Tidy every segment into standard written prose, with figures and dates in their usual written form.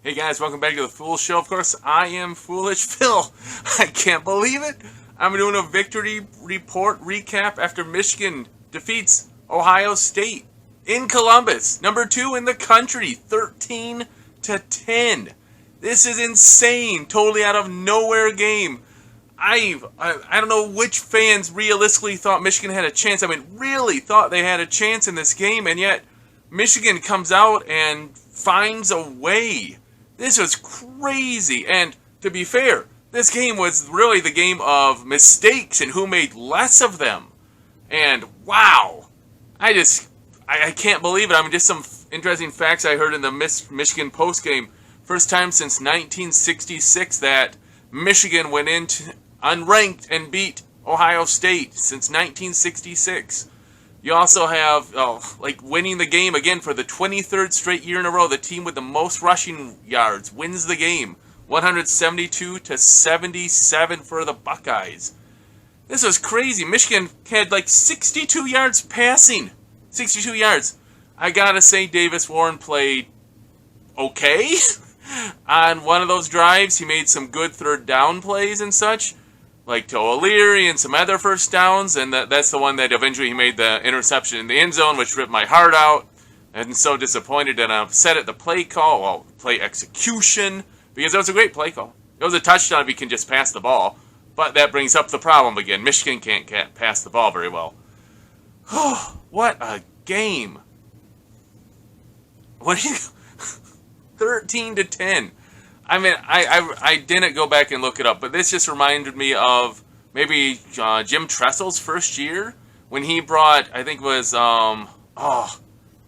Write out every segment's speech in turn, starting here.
Hey guys, welcome back to the Fool Show. Of course, I am Foolish Phil. I can't believe it. I'm doing a victory report recap after Michigan defeats Ohio State in Columbus, number 2 in the country, 13-10. This is insane, totally out of nowhere game. I don't know which fans realistically thought Michigan had a chance. I mean, really thought they had a chance in this game, and yet Michigan comes out and finds a way. This was crazy, and to be fair, this game was really the game of mistakes and who made less of them. And wow, I can't believe it. I mean, just some interesting facts I heard in the Michigan postgame. First time since 1966 that Michigan went into unranked and beat Ohio State since 1966. You also have, winning the game again for the 23rd straight year in a row. The team with the most rushing yards wins the game, 172-77 for the Buckeyes. This was crazy. Michigan had 62 yards passing. 62 yards. I gotta say, Davis Warren played okay on one of those drives. He made some good third down plays and such, like to O'Leary and some other first downs, and that's the one that eventually he made the interception in the end zone, which ripped my heart out. I'm so disappointed and upset at the play call, play execution, because it was a great play call. It was a touchdown if you can just pass the ball, but that brings up the problem again. Michigan can't pass the ball very well. What a game. What do you... 13-10. I mean, I didn't go back and look it up, but this just reminded me of maybe Jim Tressel's first year when he brought, I think it was,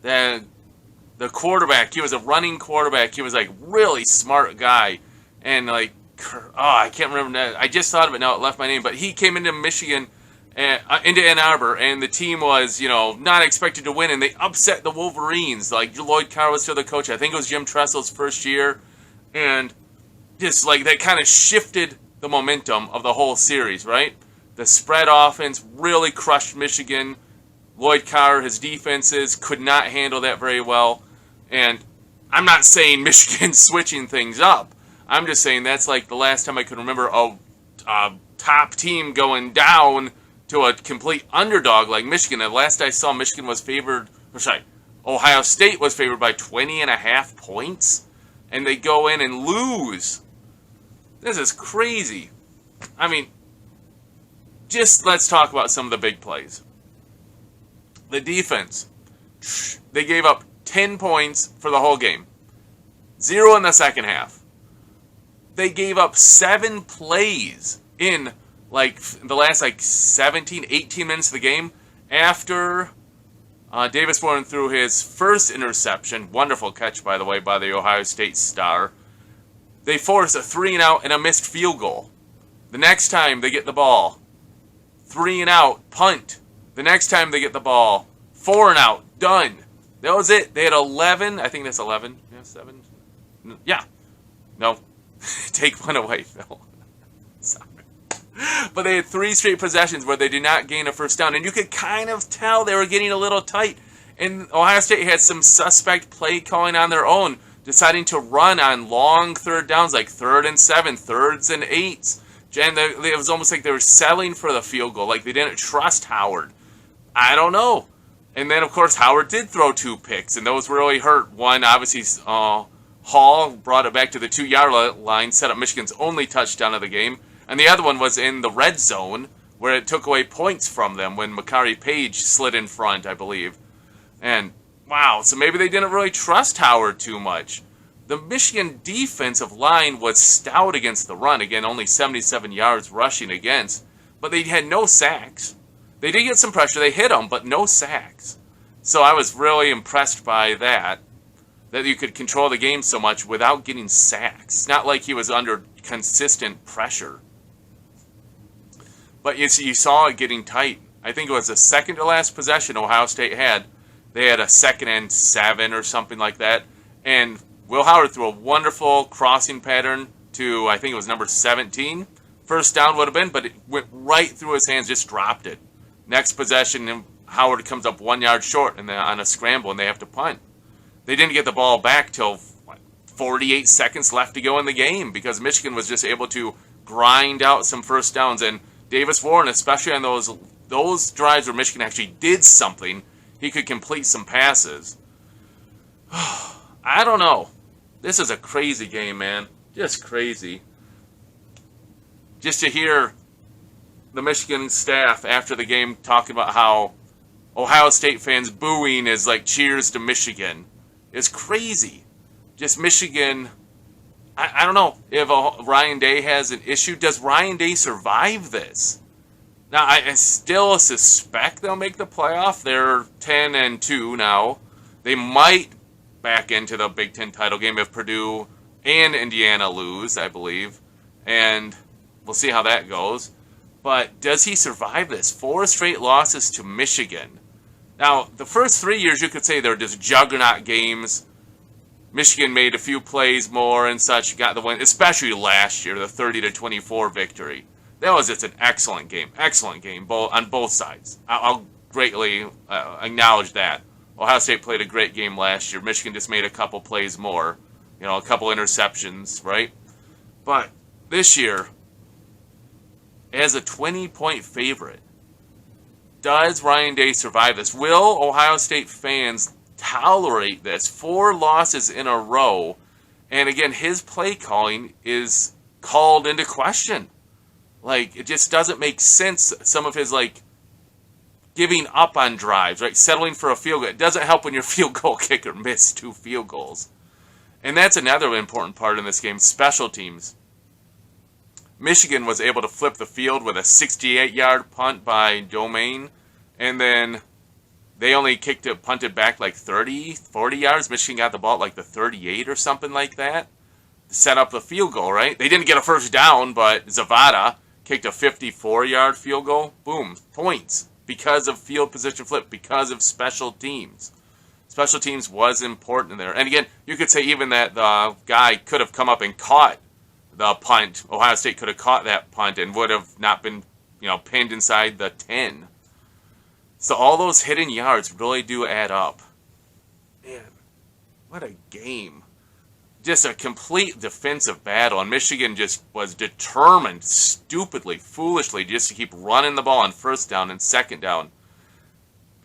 the quarterback. He was a running quarterback. He was really smart guy, and I can't remember that. I just thought of it now. It left my name, but he came into Michigan, into Ann Arbor, and the team was, not expected to win, and they upset the Wolverines. Lloyd Carr was still the coach. I think it was Jim Tressel's first year. And just that kind of shifted the momentum of the whole series, right? The spread offense really crushed Michigan. Lloyd Carr, his defenses could not handle that very well. And I'm not saying Michigan's switching things up. I'm just saying that's the last time I can remember a top team going down to a complete underdog like Michigan. The last I saw, Michigan was favored, Ohio State was favored by 20.5 points. And they go in and lose. This is crazy. I mean, just let's talk about some of the big plays. The defense. They gave up 10 points for the whole game. 0 in the second half. They gave up 7 plays in the last 17, 18 minutes of the game after Davis Warren threw his first interception. Wonderful catch, by the way, by the Ohio State star. They forced a 3-and-out and a missed field goal. The next time they get the ball, 3-and-out, punt. The next time they get the ball, 4-and-out, done. That was it. They had 11. I think that's 11. Yeah, 7. Yeah. No. Take one away, Phil. Sorry. But they had 3 straight possessions where they did not gain a first down. And you could kind of tell they were getting a little tight. And Ohio State had some suspect play calling on their own, deciding to run on long third downs, like 3rd and 7, 3rds and 8s. And it was almost like they were settling for the field goal, like they didn't trust Howard. I don't know. And then, of course, Howard did throw 2 picks, and those really hurt. One, obviously, Hall brought it back to the 2-yard line, set up Michigan's only touchdown of the game. And the other one was in the red zone, where it took away points from them when Makari Page slid in front, I believe. And, wow, so maybe they didn't really trust Howard too much. The Michigan defensive line was stout against the run. Again, only 77 yards rushing against. But they had no sacks. They did get some pressure. They hit them, but no sacks. So I was really impressed by that you could control the game so much without getting sacks. It's not like he was under consistent pressure. But you saw it getting tight. I think it was the second to last possession Ohio State had. They had a 2nd and 7 or something like that. And Will Howard threw a wonderful crossing pattern to, I think it was number 17. First down would have been, but it went right through his hands, just dropped it. Next possession, Howard comes up 1 yard short and on a scramble, and they have to punt. They didn't get the ball back till 48 seconds left to go in the game because Michigan was just able to grind out some first downs. And Davis Warren, especially on those drives where Michigan actually did something, he could complete some passes. I don't know. This is a crazy game, man. Just crazy. Just to hear the Michigan staff after the game talking about how Ohio State fans booing is like cheers to Michigan is crazy. Just Michigan, I don't know if Ryan Day has an issue. Does Ryan Day survive this? Now, I still suspect they'll make the playoff. They're 10-2 now. They might back into the Big Ten title game if Purdue and Indiana lose, I believe. And we'll see how that goes. But does he survive this? 4 straight losses to Michigan. Now, the first 3 years, you could say they're just juggernaut games. Michigan made a few plays more and such, got the win, especially last year, the 30-24 victory. That was just an excellent game on both sides. I'll greatly acknowledge that. Ohio State played a great game last year. Michigan just made a couple plays more, a couple interceptions, right? But this year, as a 20-point favorite, does Ryan Day survive this? Will Ohio State fans tolerate this? 4 losses in a row, and again, his play calling is called into question. Like, it just doesn't make sense. Some of his, giving up on drives, right? Settling for a field goal. It doesn't help when your field goal kicker missed 2 field goals. And that's another important part in this game, special teams. Michigan was able to flip the field with a 68-yard punt by Domain, and then they only punted back 30, 40 yards. Michigan got the ball at the 38 or something like that to set up the field goal, right? They didn't get a first down, but Zavada kicked a 54-yard field goal. Boom, points because of field position flip, because of special teams. Special teams was important there. And again, you could say even that the guy could have come up and caught the punt. Ohio State could have caught that punt and would have not been, pinned inside the 10. So all those hidden yards really do add up. Man, what a game. Just a complete defensive battle. And Michigan just was determined, stupidly, foolishly, just to keep running the ball on first down and second down.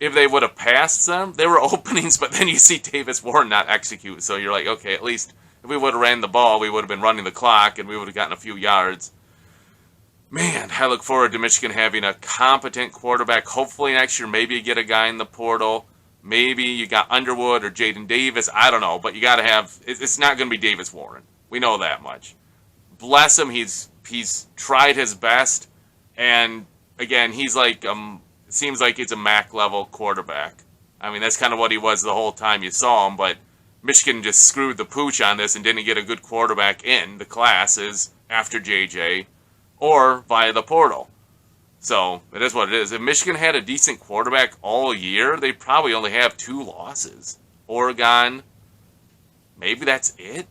If they would have passed them, there were openings, but then you see Davis Warren not execute. So you're like, okay, at least if we would have ran the ball, we would have been running the clock and we would have gotten a few yards. Man, I look forward to Michigan having a competent quarterback. Hopefully next year, maybe you get a guy in the portal. Maybe you got Underwood or Jaden Davis. I don't know, but you got to have. It's not going to be Davis Warren. We know that much. Bless him. He's tried his best, and again, he's seems like he's a MAC level quarterback. I mean, that's kind of what he was the whole time you saw him. But Michigan just screwed the pooch on this and didn't get a good quarterback in the classes after JJ or via the portal. So, it is what it is. If Michigan had a decent quarterback all year, they probably only have 2 losses. Oregon, maybe that's it?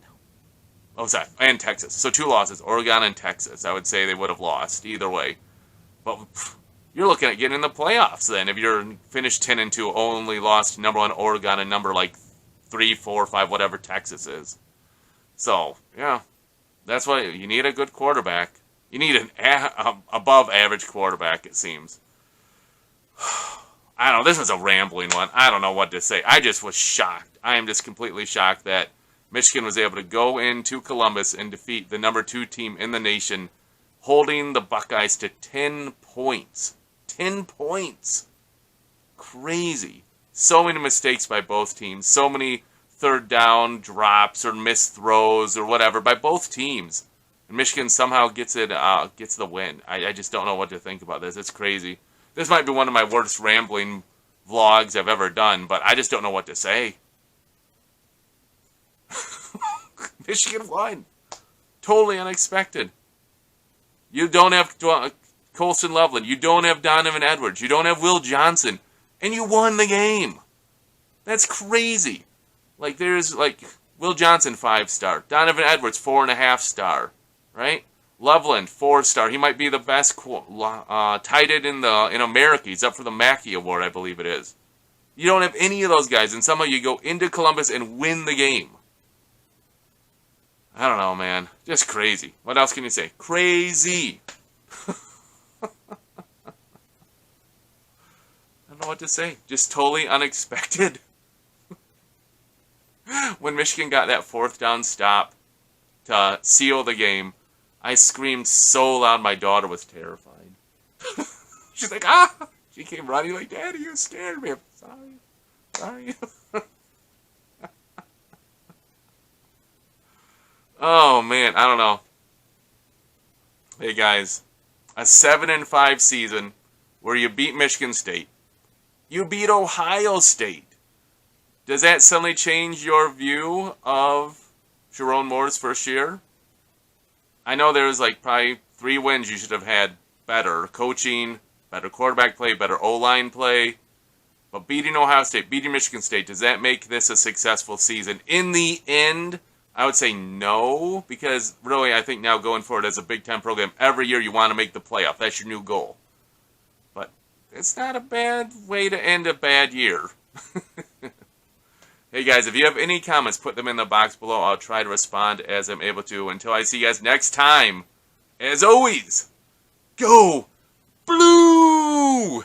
Oh, sorry, and Texas. So 2 losses, Oregon and Texas. I would say they would have lost either way. But you're looking at getting in the playoffs then. If you're finished 10-2, only lost number 1 Oregon and number 3, 4, 5, whatever Texas is. So, yeah, that's why you need a good quarterback. You need an above-average quarterback, it seems. I don't know. This was a rambling one. I don't know what to say. I just was shocked. I am just completely shocked that Michigan was able to go into Columbus and defeat the number 2 team in the nation, holding the Buckeyes to 10 points. 10 points. Crazy. So many mistakes by both teams. So many third down drops or missed throws or whatever by both teams. And Michigan somehow gets the win. I just don't know what to think about this. It's crazy. This might be one of my worst rambling vlogs I've ever done, but I just don't know what to say. Michigan won. Totally unexpected. You don't have Colson Loveland. You don't have Donovan Edwards. You don't have Will Johnson. And you won the game. That's crazy. There's Will Johnson 5-star. Donovan Edwards 4.5-star. Right? Loveland 4-star. He might be the best tight end in America. He's up for the Mackey Award, I believe it is. You don't have any of those guys, and somehow you go into Columbus and win the game. I don't know, man. Just crazy. What else can you say? Crazy. I don't know what to say. Just totally unexpected. When Michigan got that 4th down stop to seal the game, I screamed so loud my daughter was terrified. She's like, ah! She came running like, Daddy, you scared me. I'm sorry. Oh, man, I don't know. Hey, guys, a 7-5 season where you beat Michigan State. You beat Ohio State. Does that suddenly change your view of Sharon Moore's first year? I know there was like probably 3 wins you should have had better. Coaching, better quarterback play, better O-line play. But beating Ohio State, beating Michigan State, does that make this a successful season? In the end, I would say no, because really I think now going forward as a Big Ten program, every year you want to make the playoff. That's your new goal. But it's not a bad way to end a bad year. Hey guys, if you have any comments, put them in the box below. I'll try to respond as I'm able to. Until I see you guys next time, as always, go Blue!